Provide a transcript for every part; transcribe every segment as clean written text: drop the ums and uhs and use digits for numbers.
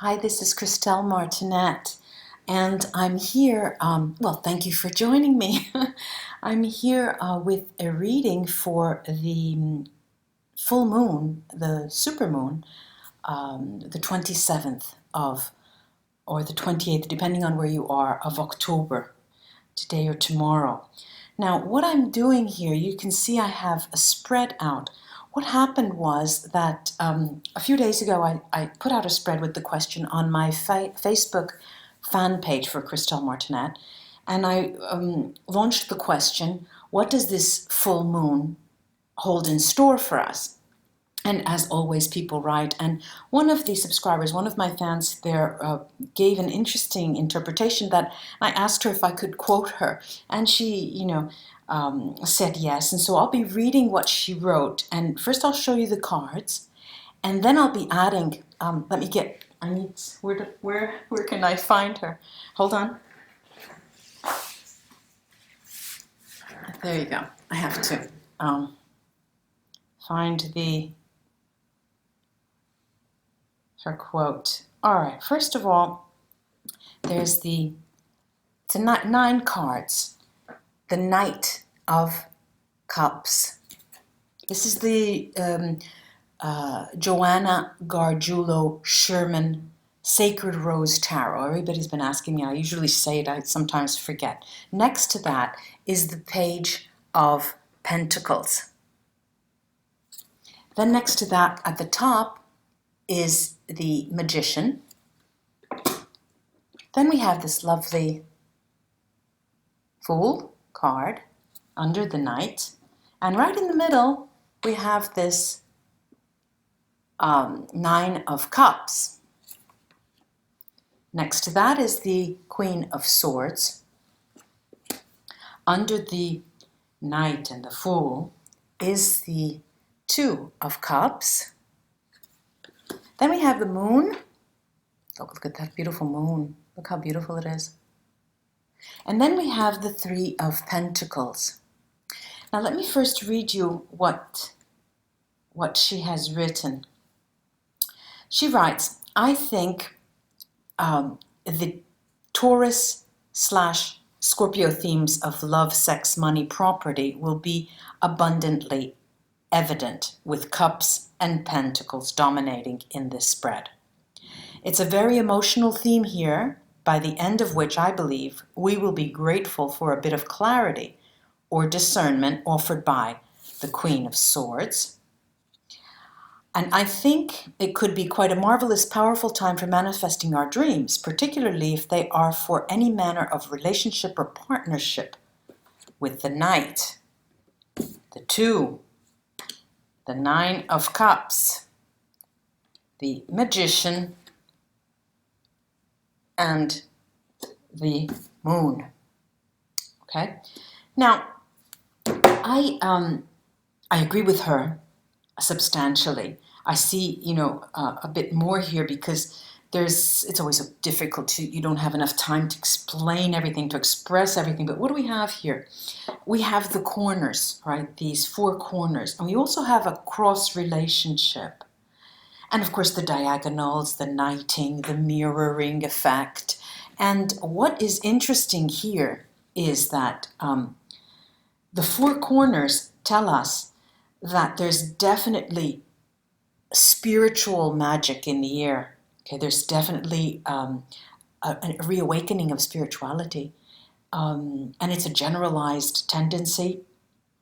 Hi, this is Christelle Martinette, and I'm here, thank you for joining me. I'm here with a reading for the full moon, the supermoon, the 27th of, or the 28th, depending on where you are, of October, today or tomorrow. Now, what I'm doing here, you can see I have a spread out. What happened was that a few days ago, I put out a spread with the question on my Facebook fan page for Christelle Martinette, and I launched the question, what does this full moon hold in store for us? And as always, people write. And one of the subscribers, one of my fans there, gave an interesting interpretation that I asked her if I could quote her. And she, said yes. And so I'll be reading what she wrote. And first I'll show you the cards. And then I'll be adding, where can I find her? Hold on. There you go. I have to find her quote. All right, first of all, there's it's 9 cards. The Knight of Cups. This is the Joanna-Gargiulo Sherman Sacred Rose Tarot. Everybody's been asking me. I usually say it. I sometimes forget. Next to that is the Page of Pentacles. Then next to that, at the top, is the Magician. Then we have this lovely Fool card under the Knight. And right in the middle, we have this 9 of Cups. Next to that is the Queen of Swords. Under the Knight and the Fool is the 2 of Cups. Then we have the Moon. Oh, look at that beautiful moon. Look how beautiful it is. And then we have the 3 of Pentacles. Now let me first read you what she has written. She writes, I think the Taurus/Scorpio themes of love, sex, money, property will be abundantly evident with Cups and Pentacles dominating in this spread. It's a very emotional theme here, by the end of which I believe we will be grateful for a bit of clarity or discernment offered by the Queen of Swords. And I think it could be quite a marvelous, powerful time for manifesting our dreams, particularly if they are for any manner of relationship or partnership with the Knight, the 2, the 9 of Cups, the Magician, and the Moon. Okay? Now, I agree with her substantially. I see, a bit more here because it's always so difficult you don't have enough time to explain everything, to express everything. But what do we have here? We have the corners, right? These 4 corners. And we also have a cross relationship. And of course the diagonals, the knighting, the mirroring effect. And what is interesting here is that the 4 corners tell us that there's definitely spiritual magic in the air. Okay, there's definitely a reawakening of spirituality. And it's a generalized tendency.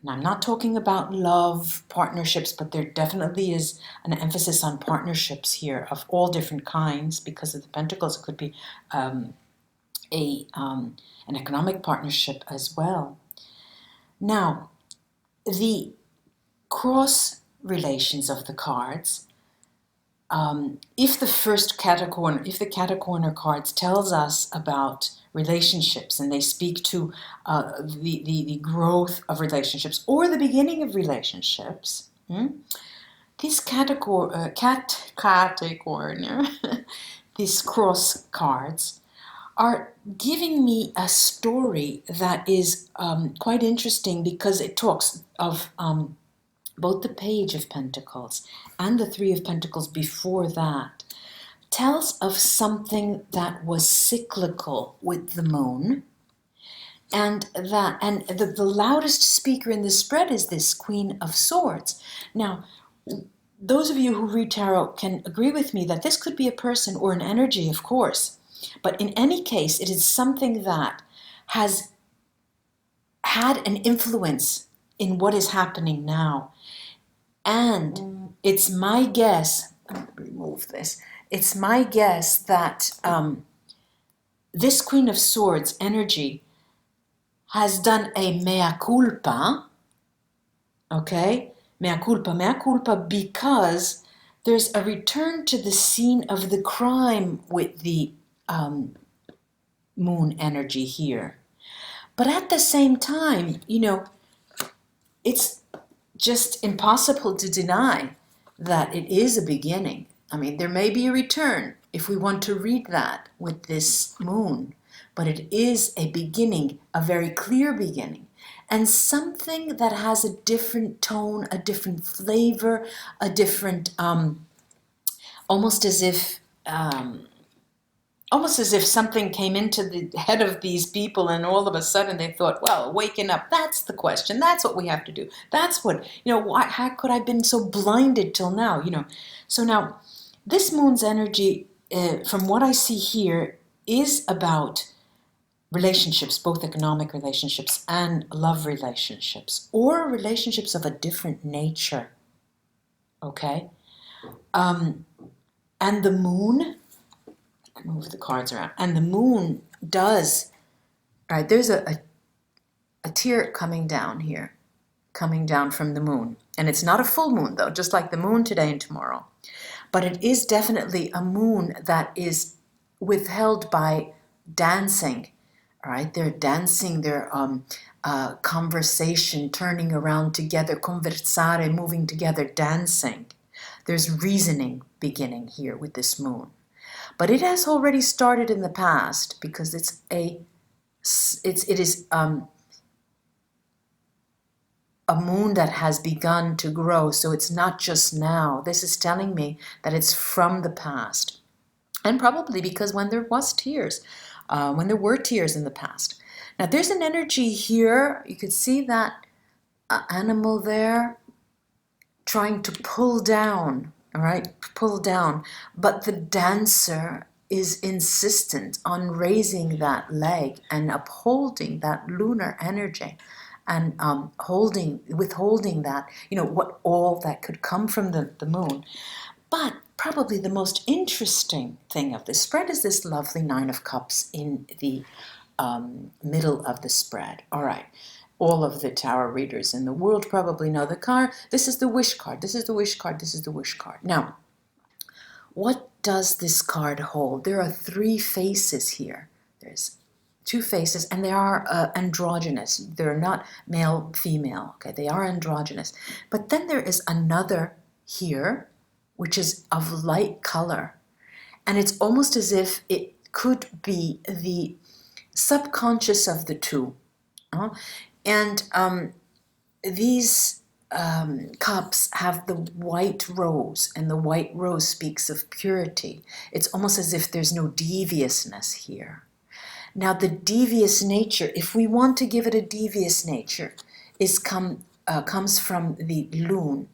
And I'm not talking about love, partnerships, but there definitely is an emphasis on partnerships here of all different kinds. Because of the Pentacles, it could be an economic partnership as well. Now, the cross relations of the cards, if the catacorner cards tells us about relationships and they speak to the growth of relationships or the beginning of relationships, these catacorner, these cross cards are giving me a story that is quite interesting because it talks of both the Page of Pentacles and the 3 of Pentacles before that, tells of something that was cyclical with the moon, and the loudest speaker in the spread is this Queen of Swords. Now, those of you who read tarot can agree with me that this could be a person or an energy, of course, but in any case, it is something that has had an influence in what is happening now. And it's my guess, I'm going to remove this, it's my guess that this Queen of Swords energy has done a mea culpa, okay? Mea culpa, because there's a return to the scene of the crime with the moon energy here. But at the same time, it's just impossible to deny that it is a beginning. I mean, there may be a return if we want to read that with this moon, but it is a beginning, a very clear beginning, and something that has a different tone, a different flavor, a different, almost as if something came into the head of these people and all of a sudden they thought, well, waking up, that's the question. That's what we have to do. That's what, how could I have been so blinded till now, So now, this moon's energy, from what I see here, is about relationships, both economic relationships and love relationships, or relationships of a different nature, okay? And the moon, move the cards around, and the moon does, all right, there's a tear coming down here, coming down from the moon, and it's not a full moon though, just like the moon today and tomorrow, but it is definitely a moon that is withheld by dancing, all right? They're dancing, their conversation, turning around together, conversare, moving together, dancing. There's reasoning beginning here with this moon. But it has already started in the past because it is a moon that has begun to grow. So it's not just now. This is telling me that it's from the past, and probably because when there were tears in the past. Now there's an energy here. You could see that animal there trying to pull down. All right, pull down. But the dancer is insistent on raising that leg and upholding that lunar energy and withholding that, what all that could come from the moon. But probably the most interesting thing of this spread is this lovely Nine of Cups in the middle of the spread. All right. All of the tarot readers in the world probably know the card. This is the wish card. This is the wish card. This is the wish card. Now, what does this card hold? There are three faces here. There's two faces, and they are androgynous. They're not male, female. Okay, they are androgynous. But then there is another here, which is of light color. And it's almost as if it could be the subconscious of the two. And these cups have the white rose, and the white rose speaks of purity. It's almost as if there's no deviousness here. Now, the devious nature, if we want to give it a devious nature, comes from the lune.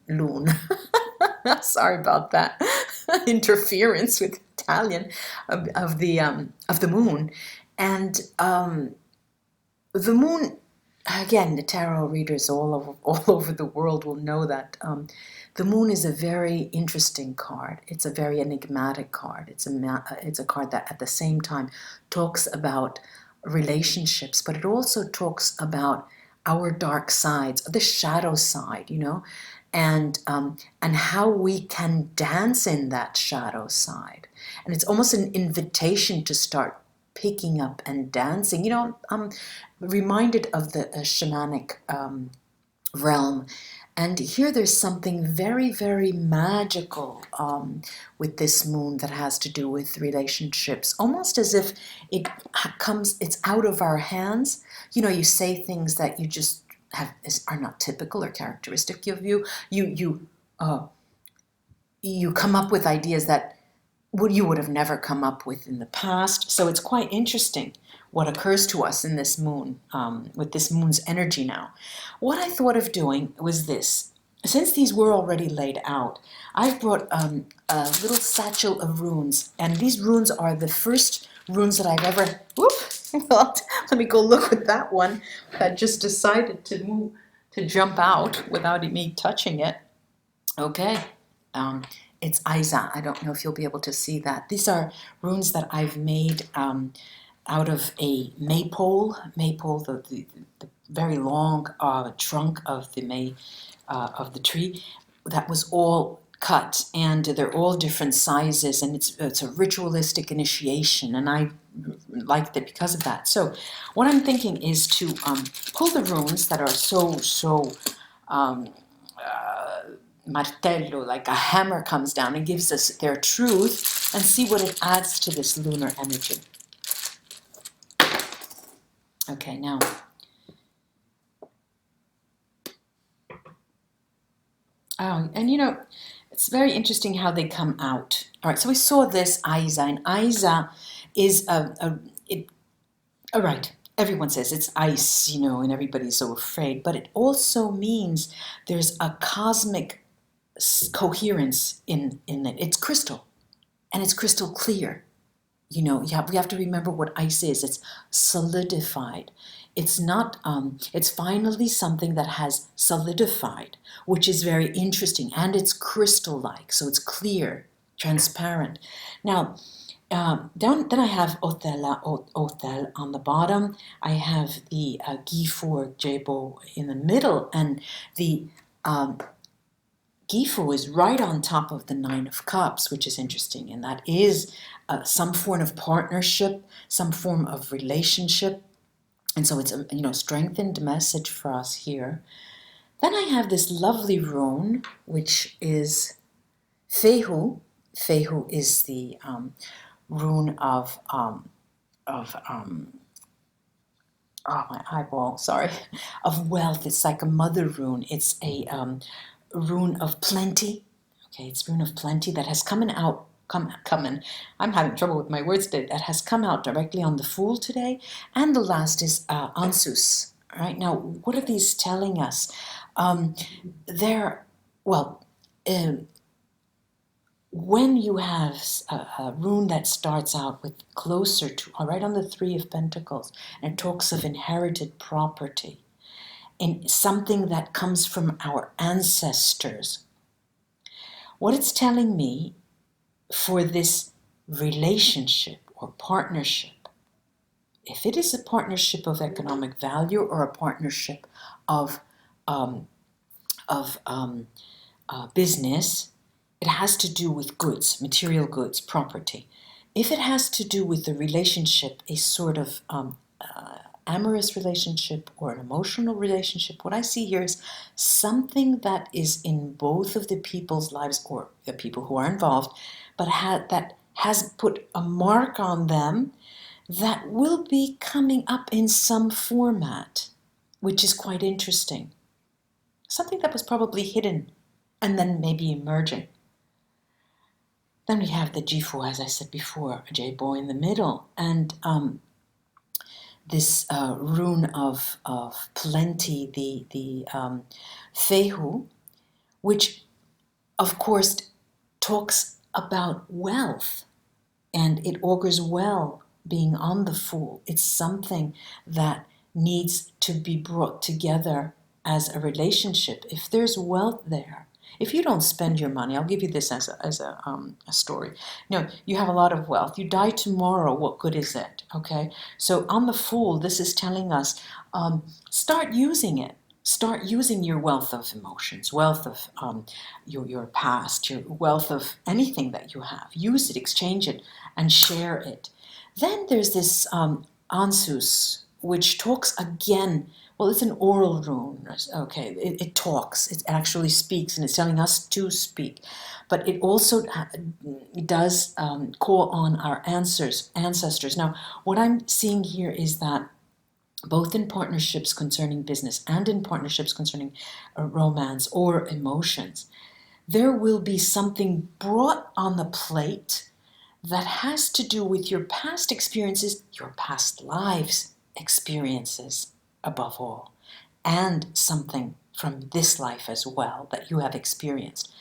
Sorry about that interference with Italian of the moon, and the moon. Again, the tarot readers all over the world will know that the moon is a very interesting card. It's a very enigmatic card. It's a card that at the same time talks about relationships, but it also talks about our dark sides, the shadow side, and how we can dance in that shadow side. And it's almost an invitation to start picking up and dancing. I'm reminded of the shamanic realm, and here there's something very, very magical with this moon that has to do with relationships, almost as if it's out of our hands. You say things that you just are not typical or characteristic of you. You come up with ideas that you would have never come up with in the past. So it's quite interesting what occurs to us in this moon, with this moon's energy now. What I thought of doing was this. Since these were already laid out, I've brought a little satchel of runes, and these runes are the first runes that I've ever, well, let me go look at that one that just decided to jump out without me touching it. Okay, it's Isa. I don't know if you'll be able to see that. These are runes that I've made out of a maypole, the very long trunk of the tree that was all cut, and they're all different sizes, and it's a ritualistic initiation, and I liked it because of that. So what I'm thinking is to pull the runes that are so martello, like a hammer comes down and gives us their truth, and see what it adds to this lunar energy. Okay, now and it's very interesting how they come out. All right, so we saw this Isa, and Isa is all right, everyone says it's ice, and everybody's so afraid, but it also means there's a cosmic coherence in it. It's crystal, and it's crystal clear. We have to remember what ice is. It's solidified. It's not, it's finally something that has solidified, which is very interesting, and it's crystal-like, so it's clear, transparent. Now, then I have Othel on the bottom. I have the Gifu Jebo in the middle, and the Gifu is right on top of the Nine of Cups, which is interesting, and that is some form of partnership, some form of relationship, and so it's a strengthened message for us here. Then I have this lovely rune, which is Fehu. Fehu is the rune of my eyeball, sorry, of wealth. It's like a mother rune. It's a rune of plenty. Okay, it's rune of plenty that has coming. I'm having trouble with my words today. That has come out directly on the Fool today. And the last is Ansus. All right, now what are these telling us? When you have a rune that starts out with closer to, right on the Three of Pentacles, and it talks of inherited property, and something that comes from our ancestors, what it's telling me for this relationship or partnership, if it is a partnership of economic value or a partnership of business, it has to do with goods, material goods, property. If it has to do with the relationship, a sort of amorous relationship or an emotional relationship, what I see here is something that is in both of the people's lives, or the people who are involved, but that has put a mark on them that will be coming up in some format, which is quite interesting. Something that was probably hidden and then maybe emerging. Then we have the Jifu, as I said before, a J-boy in the middle, and this rune of plenty, the Fehu, which of course talks about wealth, and it augurs well being on the Fool. It's something that needs to be brought together as a relationship. If there's wealth there, if you don't spend your money, I'll give you this as a story. You have a lot of wealth. You die tomorrow, what good is it? Okay? So on the Fool, this is telling us, start using it. Start using your wealth of emotions, wealth of your past, your wealth of anything that you have. Use it, exchange it, and share it. Then there's this Ansus, which talks again. Well, it's an oral rune, okay, it talks, it actually speaks, and it's telling us to speak. But it also does call on our ancestors. Now, what I'm seeing here is that both in partnerships concerning business and in partnerships concerning romance or emotions, there will be something brought on the plate that has to do with your past experiences, your past lives experiences above all, and something from this life as well that you have experienced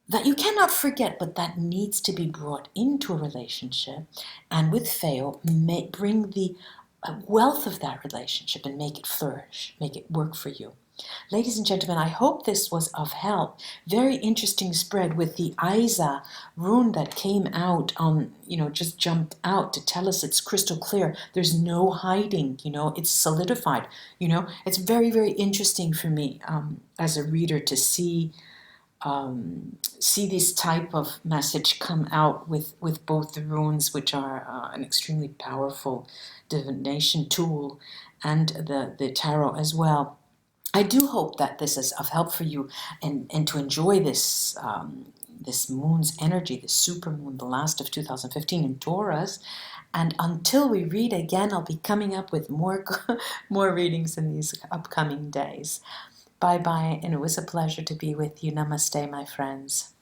that you cannot forget, but that needs to be brought into a relationship, and with Feo, bring the wealth of that relationship and make it flourish, make it work for you. Ladies and gentlemen, I hope this was of help. Very interesting spread with the Isa rune that came out on, just jumped out to tell us it's crystal clear. There's no hiding, it's solidified. It's very, very interesting for me as a reader to see this type of message come out with both the runes, which are an extremely powerful divination tool, and the tarot as well. I do hope that this is of help for you, and to enjoy this this moon's energy, the super moon, the last of 2015 in Taurus. And until we read again, I'll be coming up with more more readings in these upcoming days. Bye-bye, and it was a pleasure to be with you. Namaste, my friends.